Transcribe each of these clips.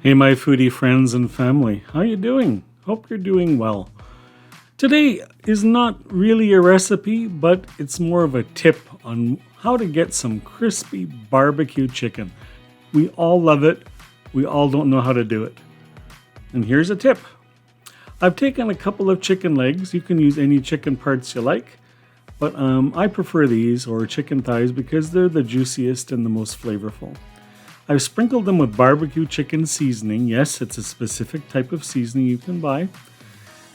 Hey my foodie friends and family, how you doing? Hope you're doing well. Today is not really a recipe, but it's more of a tip on how to get some crispy barbecue chicken. We all love it, we all don't know how to do it. And here's a tip. I've taken a couple of chicken legs, you can use any chicken parts you like, but I prefer these or chicken thighs because they're the juiciest and the most flavorful. I've sprinkled them with barbecue chicken seasoning. Yes, it's a specific type of seasoning you can buy.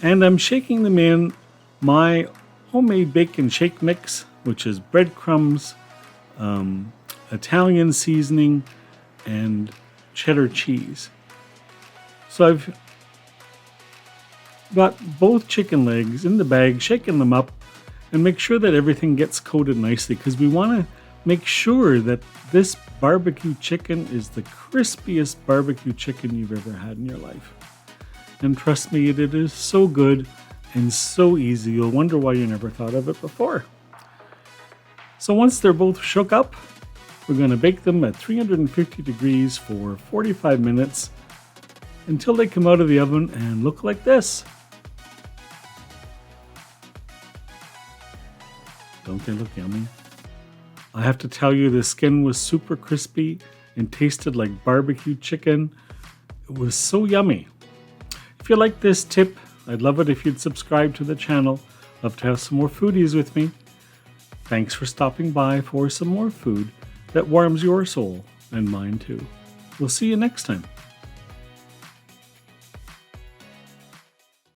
And I'm shaking them in my homemade bacon shake mix, which is breadcrumbs, Italian seasoning, and cheddar cheese. So I've got both chicken legs in the bag, shaking them up, and make sure that everything gets coated nicely because we want to make sure that this barbecue chicken is the crispiest barbecue chicken you've ever had in your life. And trust me, it is so good and so easy. You'll wonder why you never thought of it before. So once they're both shook up, we're going to bake them at 350 degrees for 45 minutes until they come out of the oven and look like this. Don't they look yummy? I have to tell you, the skin was super crispy and tasted like barbecue chicken. It was so yummy. If you like this tip, I'd love it if you'd subscribe to the channel. Love to have some more foodies with me. Thanks for stopping by for some more food that warms your soul and mine too. We'll see you next time.